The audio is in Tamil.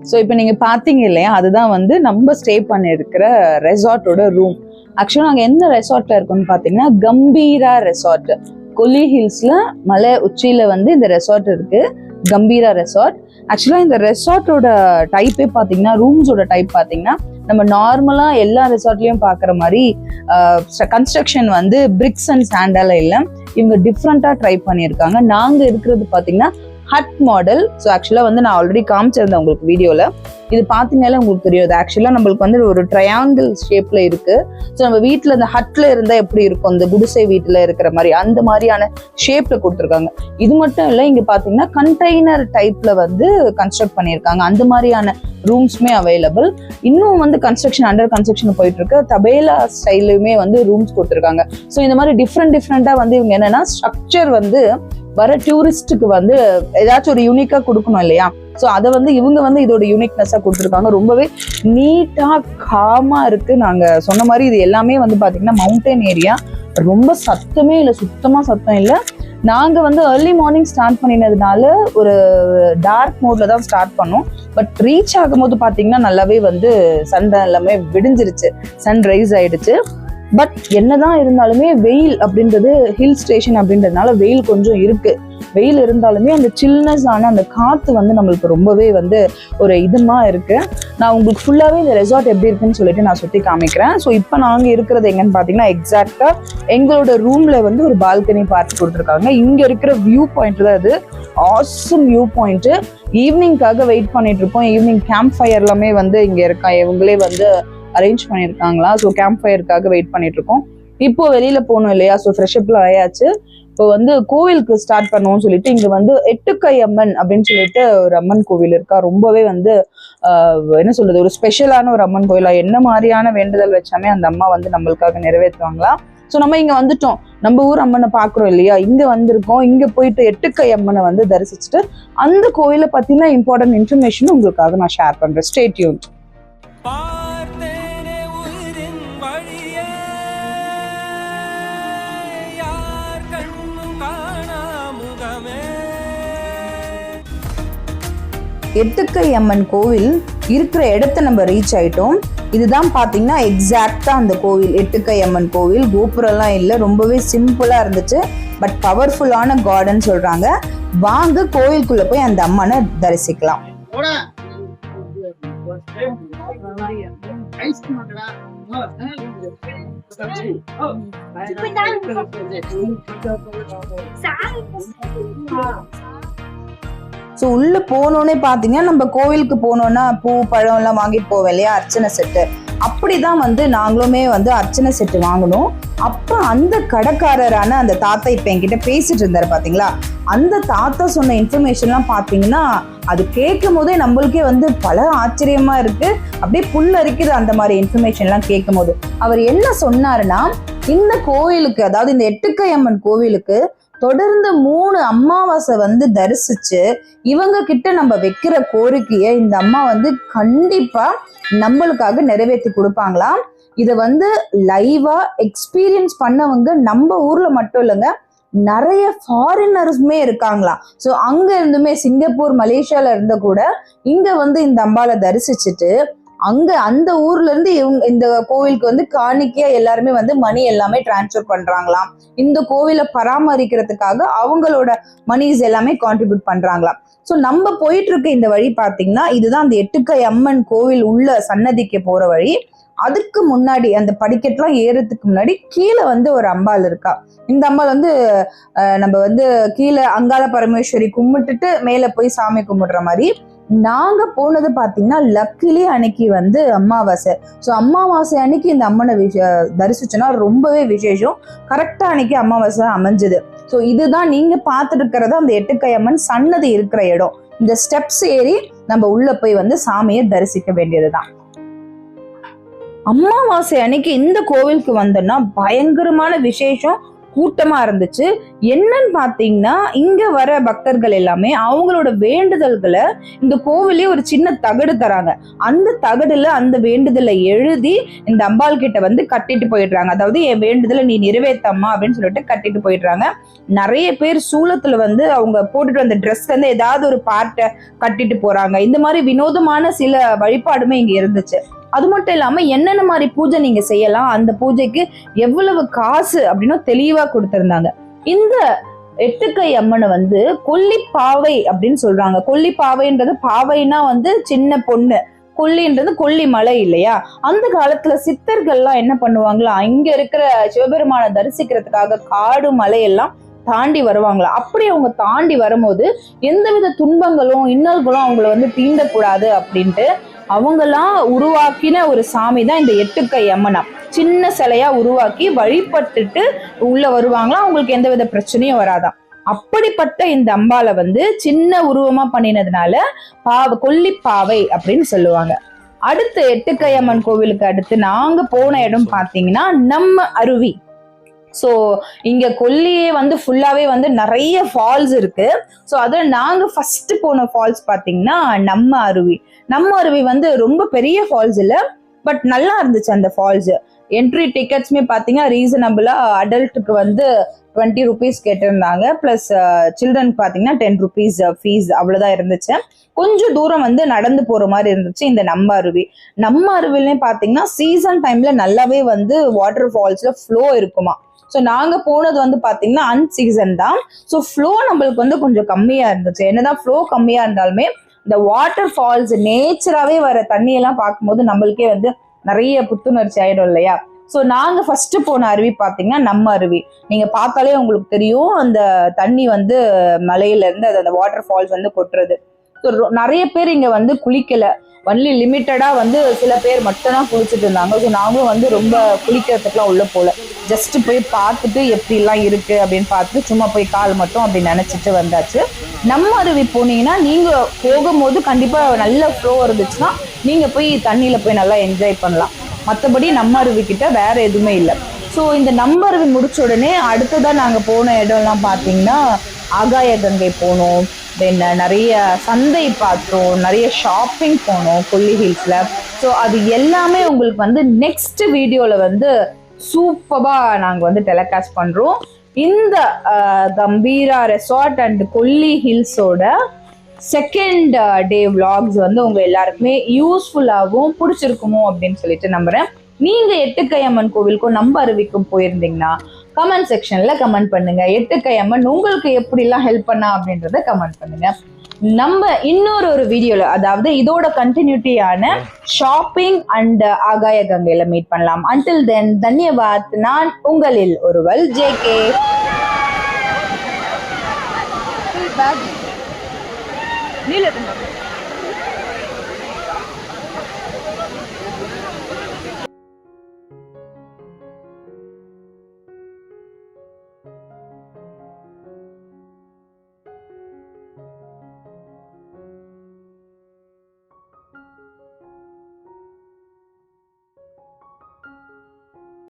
ஸோ இப்போ நீங்க பாத்தீங்க இல்லையா, அதுதான் வந்து நம்ம ஸ்டே பண்ணிருக்கிற ரெசார்ட்டோட ரூம். ஆக்சுவலா நாங்க எந்த ரெசார்ட்ல இருக்கோம்னு பாத்தீங்கன்னா கம்பீரா ரெசார்ட். கொல்லி ஹில்ஸ்ல மலை உச்சியில வந்து இந்த ரெசார்ட் இருக்கு, கம்பீரா ரெசார்ட். ஆக்சுவலா இந்த ரெசார்ட்டோட டைப்பே பாத்தீங்கன்னா, ரூம்ஸோட டைப் பாத்தீங்கன்னா நம்ம நார்மலா எல்லா ரெசார்ட்லயும் பாக்குற மாதிரி கன்ஸ்ட்ரக்ஷன் வந்து பிரிக்ஸ் அண்ட் சாண்டால இல்ல, இவங்க டிஃப்ரெண்டா ட்ரை பண்ணியிருக்காங்க. நாங்க இருக்கிறது பாத்தீங்கன்னா ஹட் மாடல். ஸோ ஆக்சுவலா வந்து நான் ஆல்ரெடி காமிச்சிருந்தேன் உங்களுக்கு வீடியோல. இது பாத்தீங்கன்னாலே உங்களுக்கு தெரியும், ஆக்சுவலா நம்மளுக்கு வந்து ஒரு ட்ரையாங்கிள் ஷேப்ல இருக்கு. ஸோ நம்ம வீட்டுல இந்த ஹட்ல இருந்தா எப்படி இருக்கும், இந்த குடிசை வீட்டுல இருக்கிற மாதிரி அந்த மாதிரியான ஷேப்ல கொடுத்துருக்காங்க. இது மட்டும் இல்ல, இங்க பாத்தீங்கன்னா கண்டெய்னர் டைப்ல வந்து கன்ஸ்ட்ரக்ட் பண்ணியிருக்காங்க. அந்த மாதிரியான ரூம்ஸ்மே அவைலபிள். இன்னும் வந்து அண்டர் கன்ஸ்ட்ரக்ஷன் போயிட்டு இருக்கு. தபேலா ஸ்டைலுமே வந்து ரூம்ஸ் கொடுத்துருக்காங்க. ஸோ இந்த மாதிரி டிஃப்ரெண்டா வந்து இவங்க என்னன்னா ஸ்ட்ரக்சர் வந்து வர டூரிஸ்டுக்கு வந்து ஏதாச்சும் ஒரு யூனிக்கா கொடுக்கணும் இல்லையா. ஸோ அதை வந்து இவங்க வந்து இதோட யூனிக்னஸா கொடுத்துருக்காங்க. ரொம்பவே நீட்டா காமா இருக்கு. நாங்க சொன்ன மாதிரி இது எல்லாமே வந்து பாத்தீங்கன்னா மவுண்டன் ஏரியா. ரொம்ப சத்தமே இல்லை, சுத்தமா சத்தம் இல்லை. நாங்க வந்து ஏர்லி மார்னிங் ஸ்டார்ட் பண்ணினதுனால ஒரு டார்க் மோட்ல தான் ஸ்டார்ட் பண்ணோம். பட் ரீச் ஆகும்போது பாத்தீங்கன்னா நல்லாவே வந்து சன் எல்லாமே விடிஞ்சிருச்சு, சன் ரைஸ் ஆயிடுச்சு. பட் என்னதான் இருந்தாலுமே வெயில் அப்படின்றது, ஹில் ஸ்டேஷன் அப்படின்றதுனால வெயில் கொஞ்சம் இருக்கு. வெயில் இருந்தாலுமே அந்த சில்னஸ் ஆன அந்த காத்து வந்து நம்மளுக்கு ரொம்பவே வந்து ஒரு இதமா இருக்கு. நான் உங்களுக்கு ஃபுல்லாவே இந்த ரெசார்ட் எப்படி இருக்குன்னு சொல்லிட்டு நான் சுத்தி காமிக்கிறேன். ஸோ இப்போ நாங்க இருக்கிறது எங்கன்னு பாத்தீங்கன்னா எக்ஸாக்டா எங்களோட ரூம்ல வந்து ஒரு பால்கனி பார்த்து கொடுத்துருக்காங்க. இங்க இருக்கிற வியூ பாயிண்ட் தான் அது. Awesome view point. ஈவினிங்காக வெயிட் பண்ணிட்டு இருக்கோம். ஈவினிங் கேம்ப் ஃபயர் எல்லாமே வந்து இங்க இருக்கா, இவங்களே வந்து அரேஞ்ச் பண்ணியிருக்காங்களா. ஸோ கேம்ப் ஃபயருக்காக வெயிட் பண்ணிட்டு இருக்கோம். இப்போ வெளியில போகணும் இல்லையா, ஸோ ஃப்ரெஷ் அப்ல ஆயாச்சு. இப்போ வந்து கோவிலுக்கு ஸ்டார்ட் பண்ணுவோம்னு சொல்லிட்டு இங்க வந்து எட்டுக்கை அம்மன் அப்படின்னு சொல்லிட்டு ஒரு அம்மன் கோவில் இருக்கா. ரொம்பவே வந்து என்ன சொல்றது, ஒரு ஸ்பெஷலான ஒரு அம்மன் கோயிலா. என்ன மாதிரியான வேண்டுதல் வச்சாமே அந்த அம்மா வந்து நம்மளுக்காக நிறைவேற்றுவாங்களா. ஸோ நம்ம இங்க வந்துட்டோம், நம்ம ஊர் அம்மனை பாக்குறோம் இல்லையா, இங்க வந்திருக்கோம். இங்க போயிட்டு எட்டுக்கை அம்மனை வந்து தரிசிச்சுட்டு அந்த கோயிலை பத்தின இம்பார்ட்டன்ட் இன்ஃபர்மேஷன் உங்களுக்காக நான் ஷேர் பண்றேன். Stay tuned. எட்டுக்கை அம்மன் கோவில் இருக்கிற இடத்த நம்ம ரீச் ஆயிட்டோம். இதுதான் பாத்தீங்கன்னா எக்ஸாக்டா அந்த கோவில், எட்டுக்கை அம்மன் கோவில். கோபுரம்லாம் இல்லை, ரொம்பவே சிம்பிளா இருந்துச்சு. பட் பவர்ஃபுல்லான கார்டன் சொல்றாங்க. வாங்க கோவிலுக்குள்ள போய் அந்த அம்மனை தரிசிக்கலாம். ஸோ உள்ள போனோன்னே பாத்தீங்கன்னா நம்ம கோவிலுக்கு போனோம்னா பூ பழம் எல்லாம் வாங்கிட்டு போவோம் இல்லையா, அர்ச்சனை செட்டு. அப்படிதான் வந்து நாங்களுமே வந்து அர்ச்சனை செட்டு வாங்கணும். அப்ப அந்த கடைக்காரரான அந்த தாத்தா இப்ப என்கிட்ட பேசிட்டு இருந்தாரு பாத்தீங்களா. அந்த தாத்தா சொன்ன இன்ஃபர்மேஷன்லாம் பாத்தீங்கன்னா அது கேட்கும் போதே நம்மளுக்கே வந்து பல ஆச்சரியமா இருக்கு, அப்படியே புல்லரிக்குது அந்த மாதிரி இன்ஃபர்மேஷன்லாம் கேட்கும் போது. அவர் என்ன சொன்னாருன்னா, இந்த கோவிலுக்கு, அதாவது இந்த எட்டுக்கை அம்மன் கோவிலுக்கு தொடர்ந்து 3 அமாவாசை வந்து தரிசிச்சு இவங்க கிட்ட நம்ம வைக்கிற கோரிக்கையை இந்த அம்மா வந்து கண்டிப்பா நம்மளுக்காக நிறைவேற்றி கொடுப்பாங்களாம். இதை வந்து லைவா எக்ஸ்பீரியன்ஸ் பண்ணவங்க நம்ம ஊர்ல மட்டும் இல்லைங்க, நிறைய ஃபாரினர்ஸுமே இருக்காங்களாம். ஸோ அங்க இருந்துமே சிங்கப்பூர் மலேசியால இருந்த கூட இங்க வந்து இந்த அம்பாவை தரிசிச்சுட்டு அங்க அந்த ஊர்ல இருந்து இவங்க இந்த கோவிலுக்கு வந்து காணிக்கையா எல்லாருமே வந்து மணி எல்லாமே டிரான்ஸ்ஃபர் பண்றாங்களாம். இந்த கோவிலை பராமரிக்கிறதுக்காக அவங்களோட மணிஸ் எல்லாமே கான்ட்ரிபியூட் பண்றாங்களாம். ஸோ நம்ம போயிட்டு இருக்க இந்த வழி பாத்தீங்கன்னா இதுதான் அந்த எட்டுக்கை அம்மன் கோவில் உள்ள சன்னதிக்கு போற வழி. அதுக்கு முன்னாடி அந்த படிக்கட்டுலாம் ஏறதுக்கு முன்னாடி கீழே வந்து ஒரு அம்பாள் இருக்கா. இந்த அம்பாள் வந்து நம்ம வந்து கீழே அங்காள பரமேஸ்வரி கும்பிட்டுட்டு மேல போய் சாமி கும்பிடுற மாதிரி. நாங்க போனது பாத்தீங்கன்னா லக்கிலி அன்னைக்கு வந்து அமாவாசை. ஸோ அமாவாசை அன்னைக்கு இந்த அம்மனை தரிசிச்சோன்னா ரொம்பவே விசேஷம். கரெக்டா அன்னைக்கு அமாவாசை அமைஞ்சது. ஸோ இதுதான் நீங்க பார்த்துட்டு இருக்கிறது அந்த எட்டுக்கை அம்மன் சன்னதி இருக்கிற இடம். இந்த ஸ்டெப்ஸ் ஏறி நம்ம உள்ள போய் வந்து சாமியை தரிசிக்க வேண்டியதுதான். அமாவாசை அன்னைக்கு இந்த கோவிலுக்கு வந்தோம்னா பயங்கரமான விசேஷம். கூட்டமா இருந்துச்சு. என்னன்னு பாத்தீங்கன்னா இங்க வர பக்தர்கள் எல்லாமே அவங்களோட வேண்டுதல்களை இந்த கோவிலே ஒரு சின்ன தகடு தராங்க. அந்த தகடுல அந்த வேண்டுதலை எழுதி இந்த அம்பாள் கிட்ட வந்து கட்டிட்டு போயிடுறாங்க. அதாவது என் வேண்டுதலை நீ நிறைவேற்றம்மா அப்படின்னு சொல்லிட்டு கட்டிட்டு போயிடுறாங்க. நிறைய பேர் சூளத்துல வந்து அவங்க போட்டுட்டு வந்த ட்ரெஸ் வந்து ஏதாவது ஒரு பார்ட்டை கட்டிட்டு போறாங்க. இந்த மாதிரி வினோதமான சில வழிபாடுமே இங்க இருந்துச்சு. அது மட்டும் இல்லாம என்னென்ன மாதிரி பூஜை நீங்க செய்யலாம், அந்த பூஜைக்கு எவ்வளவு காசு அப்படின்னு தெளிவா கொடுத்திருந்தாங்க. இந்த எட்டுக்கை அம்மனை வந்து கொல்லிப்பாவை அப்படின்னு சொல்றாங்க. கொல்லிப்பாவைன்றது பாவைனா வந்து சின்ன பொண்ணு, கொல்லின்றது கொல்லி மலை இல்லையா? அந்த காலத்துல சித்தர்கள்லாம் என்ன பண்ணுவாங்களா, இங்க இருக்கிற சிவபெருமானை தரிசிக்கிறதுக்காக காடு மலையெல்லாம் தாண்டி வருவாங்களா. அப்படி அவங்க தாண்டி வரும்போது எந்தவித துன்பங்களும் இன்னல்களும் அவங்கள வந்து தீண்டக்கூடாது அப்படின்ட்டு அவங்கெல்லாம் உருவாக்கின ஒரு சாமி தான் இந்த எட்டுக்கை அம்மனா. சின்ன சிலையா உருவாக்கி வழிபட்டுட்டு உள்ள வருவாங்களா, அவங்களுக்கு எந்தவித பிரச்சனையும் வராதான். அப்படிப்பட்ட இந்த அம்பாலை வந்து சின்ன உருவமா பண்ணினதுனால கொல்லிப்பாவை அப்படின்னு சொல்லுவாங்க. அடுத்து எட்டுக்கை அம்மன் கோவிலுக்கு அடுத்து நாங்க போன இடம் பாத்தீங்கன்னா நம்ம அருவி. ஸோ இங்க கொல்லியே வந்து ஃபுல்லாவே வந்து நிறைய ஃபால்ஸ் இருக்கு. ஸோ அதுல நாங்க ஃபர்ஸ்ட் போன ஃபால்ஸ் பாத்தீங்கன்னா நம்ம அருவி. நம்ம அருவி வந்து ரொம்ப பெரிய ஃபால்ஸ் இல்ல, பட் நல்லா இருந்துச்சு அந்த ஃபால்ஸ். என்ட்ரி டிக்கெட்ஸ்மே பாத்தீங்கன்னா ரீசனபிளா அடல்ட்டுக்கு வந்து 20 rupees கேட்டிருந்தாங்க, பிளஸ் சில்ட்ரன் பாத்தீங்கன்னா 10 rupees ஃபீஸ், அவ்வளவுதான் இருந்துச்சு. கொஞ்சம் தூரம் வந்து நடந்து போற மாதிரி இருந்துச்சு இந்த நம்ம அருவி. நம்ம அருவிலையும் பாத்தீங்கன்னா சீசன் டைம்ல நல்லாவே வந்து வாட்டர் ஃபால்ஸ்ல ஃப்ளோ இருக்குமா. ஸோ நாங்க போனது வந்து பாத்தீங்கன்னா அன்சீசன் தான். ஸோ ஃப்ளோ நம்மளுக்கு வந்து கொஞ்சம் கம்மியா இருந்துச்சு. என்னதான் ஃப்ளோ கம்மியா இருந்தாலுமே இந்த வாட்டர் ஃபால்ஸ் நேச்சராகவே வர தண்ணியெல்லாம் பார்க்கும்போது நம்மளுக்கே வந்து நிறைய புத்துணர்ச்சி ஆயிடும் இல்லையா. ஸோ நாங்க ஃபர்ஸ்ட் போன அருவி பாத்தீங்கன்னா நம்ம அருவி. நீங்க பார்த்தாலே உங்களுக்கு தெரியும் அந்த தண்ணி வந்து மலையில இருந்து அந்த வாட்டர் ஃபால்ஸ் வந்து கொட்டுறது. ஸோ நிறைய பேர் இங்க வந்து குளிக்கல, ஒன்லி லிமிட்டடா வந்து சில பேர் மட்டும் தான் குளிச்சுட்டு இருந்தாங்க. ஸோ நாங்களும் வந்து ரொம்ப குளிக்கிறதுக்குலாம் உள்ள போல, ஜஸ்ட் போய் பார்த்துட்டு எப்படிலாம் இருக்கு அப்படின்னு பார்த்துட்டு சும்மா போய் கால் மட்டும் அப்படி நினைச்சிட்டு வந்தாச்சு. நம்ம அருவி போனீங்கன்னா நீங்க போகும்போது கண்டிப்பா நல்ல ஃப்ளோ இருந்துச்சுன்னா நீங்க போய் தண்ணியில போய் நல்லா என்ஜாய் பண்ணலாம். மற்றபடி நம்ம அருவி கிட்ட வேற எதுவுமே இல்லை. ஸோ இந்த நம்ம அருவி முடிச்ச உடனே அடுத்ததான் நாங்க போன இடம்லாம் பாத்தீங்கன்னா ஆகாய கங்கை போனோம். தென் நிறைய சந்தை பார்த்தோம், நிறைய ஷாப்பிங் போனோம் கொல்லி ஹில்ஸ்ல. ஸோ அது எல்லாமே உங்களுக்கு வந்து நெக்ஸ்ட் வீடியோல வந்து சூப்பரா நாங்க வந்து டெலிகாஸ்ட் பண்றோம். இந்த கம்பீரா ரெசார்ட் அண்ட் கொல்லி ஹில்ஸோட செகண்ட் டே vlogs வந்து உங்க எல்லாருக்குமே யூஸ்ஃபுல்லாகவும் பிடிச்சிருக்குமோ அப்படின்னு சொல்லிட்டு நம்புறேன். நீங்க எட்டுக்கை அம்மன் கோவிலுக்கும் நம்ம அருவிக்கும் போயிருந்தீங்கன்னா கமெண்ட் செக்ஷன்ல கமெண்ட் பண்ணுங்க. எட்டுக்கை அம்மன் உங்களுக்கு எப்படிலாம் ஹெல்ப் பண்ணா அப்படின்றத கமெண்ட் பண்ணுங்க. நம்ம இன்னொரு வீடியோல, அதாவது இதோட கண்டினியூட்டியான ஷாப்பிங் அண்ட் ஆகாய கங்கையில மீட் பண்ணலாம். அன்டில் தென் தன்யவாத். நான் உங்களில் ஒருவள் JK.